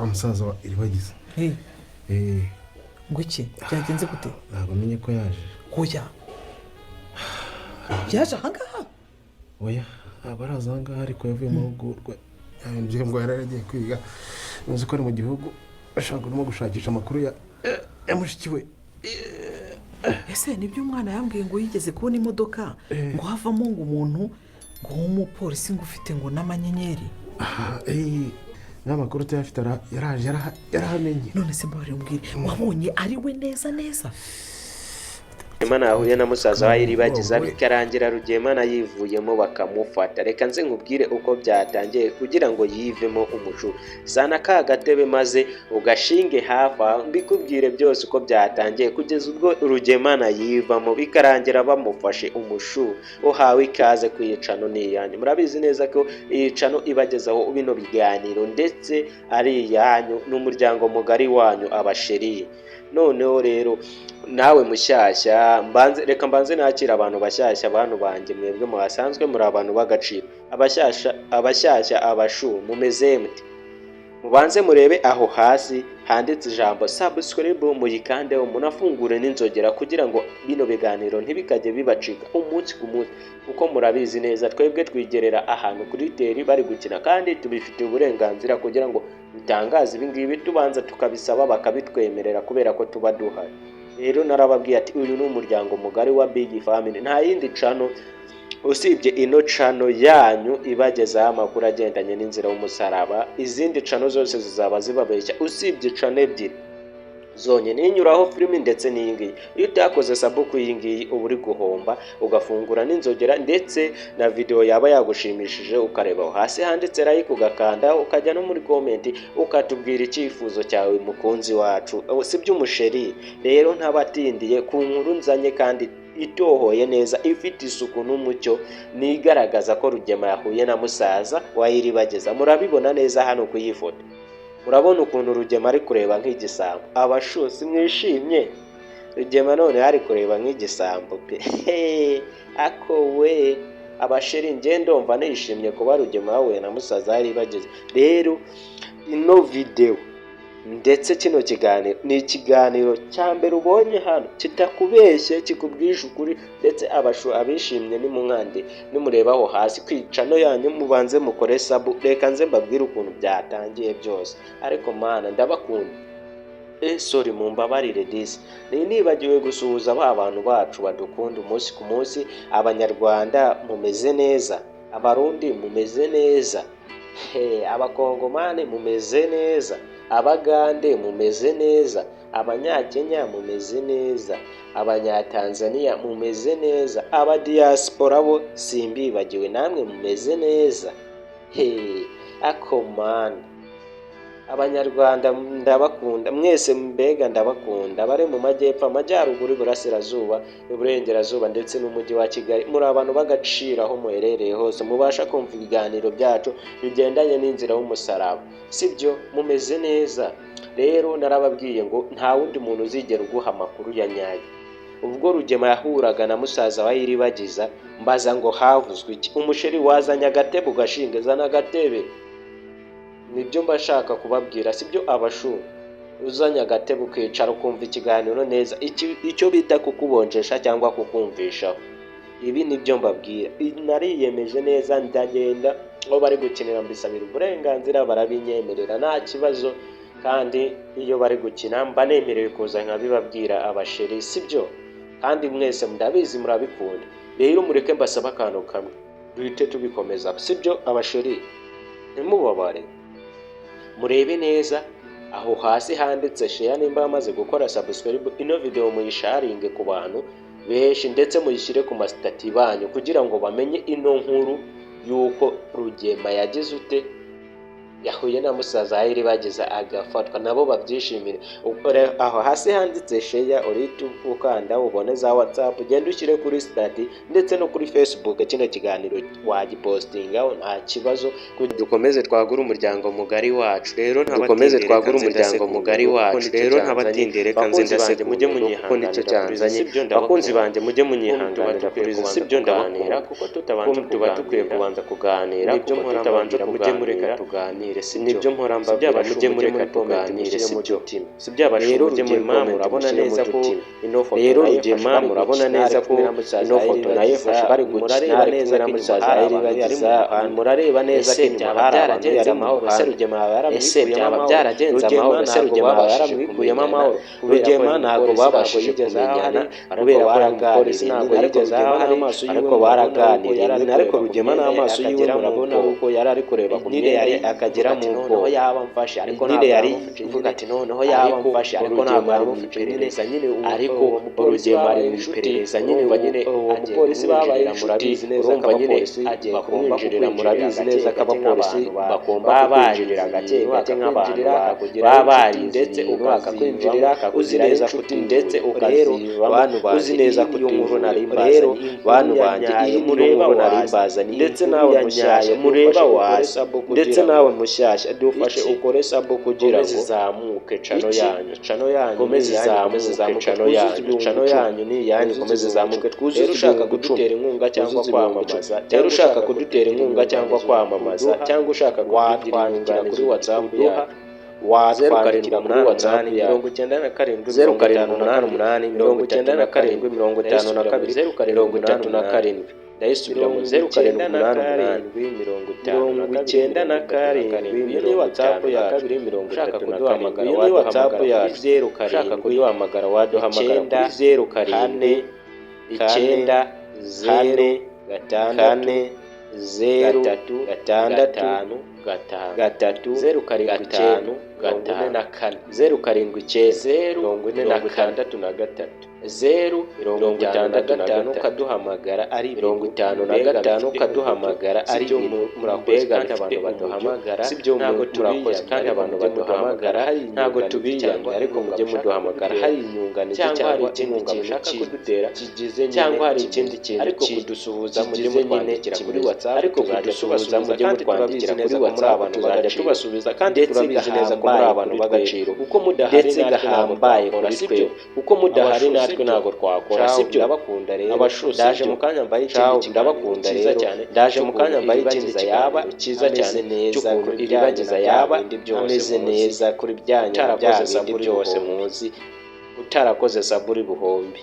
umusaza wa iribagiza Hey, eh ngo iki byagenze gute? ntabwo menye ko yaje. Oya. Yaje ahangaha? Oya ntabwo araza ahangaha ariko yavuye mu mahugurwa yabinjiye ngo yaragiye kwiga uzi ko ari mu gihugu ashaka urimo gushakisha amakuru ya mushiki we. Ese nibyo umwana yambwiye ngo yigeze kubona imodoka ngo havamo ngo umuntu ngo w'umupolisi ngo ufite ngo n'amanyenyeri. n'amakuru tuyafite yaraje yarahamenye. None se mbari umbwire wabonye ari we neza neza? Imana yahuye na musaza wa Iribagiza bikarangira Rugemana yivuyemo bakamufata. Reka nze nkubwire uko byatangiye kugira ngo yivemo umushu. Sana ka gatebe maze ugashinge hafa mbikubwire byose uko byatangiye kugeza ubwo Rugemana yivamo bikarangira bamufashe umushu. Uhawe ikaze kwiyicano niyanyu. Murabizi neza ko iyicano ibagezaho bino biganiro ndetse ari iyanyu n'umuryango mugari wanyu abasheri. Noneho rero nawe mushyashya reka mbanze nakira abantu bashyashya abantu banjye mwebwe muhasanzwe muri abantu b'agaciro. Abashyashya abashu mumeze mute? Mubanze murebe aho hasi handitse ijambo subscribe muyikandeho munafungure n'inzogera kugira ngo bino biganiro ntibikajye bibacika umunsi ku munsi, kuko murabizi neza twebwe twigerera ahantu kuri teri bari gukina kandi tubifitiye uburenganzira kugira ngo bitangaze ibi ngibi tubanza tukabisaba bakabitwemerera kubera ko tuba duhari. Rero narababwiye ati uyu ni umuryango mugari wa Big Family, nta yindi cano usibye ino cano yanyu ibagezaho amakuru agendanye n'inzira y'umusaraba. Izindi cano zose zizaba zibabeshya usibye cano ebyiri zonyine inyuraho filimi ndetse n'iyi ngiyi. Iyo utakoze sabu ku iyi ngiyi uba uri guhomba, ugafungura n'inzogera ndetse na video yaba yagushimishije ukareba aho hasi handitse like ugakanda ukajya no muri komenti ukatubwira icyifuzo cyawe mukunzi wacu sibyo umusheri. Rero ntabatindiye ku nkuru nzanye kandi itohoye neza ifite isuku n'umucyo nigaragaza ko Rugema yahuye na musaza wa Iribagiza. Murabibona neza hano ku iyi foto, murabona ukuntu Rugema ari kureba nk'igisambo. Abashusi mwishimye, Rugema none ari kureba nk'igisambo pe. Ako we abasheri nge ndumva nishimye kuba Rugema yahuye na musaza wa Iribagiza. Rero ino video ndetse kino kiganiro ni ikiganiro cya mbere ubonye hano kitakubeshye kikubwisha ukuri, ndetse abishimye ni munkande nimurebaho hasi kwicano yanyu mubanze mukore sabu. Reka nze mbabwire ukuntu byatangiye byose, ariko mana ndabakunda. Sorry mumbabarire disi nibagiwe gusuhuza ba bantu bacu badukunda umunsi ku munsi. Abanyarwanda mumeze neza, abarundi mumeze neza, abakongomane mumeze neza, abagande mumeze neza, abanyakenya mumeze neza, abanyatanzania mumeze neza, abadiaspora bo simbibagiwe namwe mumeze neza. Akomana Abanyarwanda ndabakunda mwese, mbega ndabakunda. Bare mu majyepfo, amajyaruguru, iburasirazuba, iburengerazuba ndetse n'umujyi wa Kigali, muri abantu b'agaciro aho muherereye hose mubasha kumva ibiganiro byacu bigendanye n'inzira y'umusaraba, sibyo? Mumeze neza. Rero narababwiye ngo nta wundi muntu uzigera uguha amakuru ya nyayo. Ubwo Rugema yahuraga na musaza wa Iribagiza mbaza ngo havuzwe iki? Umusheri wazanye agatebe ugashinga, zana agatebe. Nibyo mbashaka kubabwira, sibyo abashu? Uzanya agatebe ukicara ukumva ikiganiro neza, icyo bita kukubonjesha cyangwa kukumvishaho. Ibi nibyo mbabwira. Nariyemeje neza ndagenda aho bari gukinira mbisabira uburenganzira barabinyemerera nta kibazo, kandi iyo bari gukina mba nemerewe kuza nkabibabwira abasheri, sibyo? Kandi mwese ndabizi murabikunda. Rero mureke mbasaba akantu kamwe duhite tubikomeza, sibyo abasheri? Ntimubabare, murebe neza aho hasi handitse share nimba yamaze gukora subscribe. Ino video muyisharinge ku bantu benshi ndetse muyishyire ku masitati banyu kugira ngo bamenye ino nkuru yuko Rugema yagize ute yahuye na musaza wa Iribagiza agafatwa, nabo babyishimire. Ukore aho hasi handitse share urite ukanda ubone za WhatsApp, ugenda ushyire kuri stati ndetse no kuri Facebook. Kino kiganiro wagipostingaho nta kibazo, dukomeze twagura umuryango mugari wacu. Rero dukomeze twagura umuryango mugari wacu. Rero ntabatindire, reka nze ndaseke mujye munyihanganira cyanzanye. Bakunzi banje mujye munyihanganira kuri izi, sibyo? Ndabanira kuko tuba dukwiye kubanza kuganira, kuko tutabanje mujye mureka tuganira. tuganire sibyo mpora mbabwira mujye mureka tuganire sibyo rero Rugema murabona neza ko ino foto rero Rugema murabona neza ko ino foto nayifashe bari gukina neza ko musaza murareba neza ko inyuma byaragenze amahoro se Rugema byaba byaragenze amahoro se Rugema yaramwikuyemo amahoro Rugema ntabwo babashije kumenyana kubera baraganiriye ntabwo yigeze amaso ariko baraganiriye ariko Rugema n'amaso yiwe murabona uko yari ari kureba ku myenda akagera mu noneho yaba mfashe ariko ntabwo yari uvuga ati noneho yaba mfashe ariko ntabwo yari iperereza nyine ariko Rugema ari iperereza nyine uwo mupolisi babaye murabizi neza ko abapolisi bakumvinjirira murabizi neza ko abapolisi bagomba kwinjirira gake gake nk'abantu babari ndetse ukakakwinjirira uzi neza kuti ndetse ukaziba abantu uzi neza ko iyo nkuru nari rero bantu banjye iyo mureba narimbazanye ndetse nawe mushyashya mureba wasa ndetse nawe mushyashya dufashe ukore sabo kugira ngo zizamuke cano yanyu komeze zamuke cano yanyu ni yanyu komeze zamuke twuzuze ushaka kudutera inkunga cyangwa kwamamaza ushaka kudutera inkunga cyangwa kwamamaza cyangwa ushaka kwatwandikira kuri WhatsApp watwandikira kuri WhatsApp ya 0787 097 ndayisubiramo 0787 iyo ni WhatsApp ya 237 iyo ni WhatsApp ya 0 waduhamagara kuri 0 9 0 gatatu 0 0 ukaduhamagara ari 55 ukaduhamagara ari murakoze kandi abantu baduhamagara ntabwo turakoze kandi abantu baduhamagara ntabwo tubiyanga ariko mujye muduhamagara hari inyunganizi cyangwa ikindi kintu kudutera cyangwa hari ikindi kintu ariko kudusuhuza mujye mutwandikira kuri WhatsApp ariko kudusuhuza mujye mutwandikira kuri WhatsApp abantu bazajya tubasubiza kandi turabizi neza ko muri abantu bagaciro uko mudahari gahambaye kuri twe uko mudahari natwe ntabwo twakora sibyo ndabakunda rero ndaje mu kanya mbaye ikindi ndabakunda rero ndaje mu kanya mbaye ikindi yaba cyiza cyane neza iribagiza yaba ameze neza kuri byanyu byose byose muzi utarakoze saburi buhombi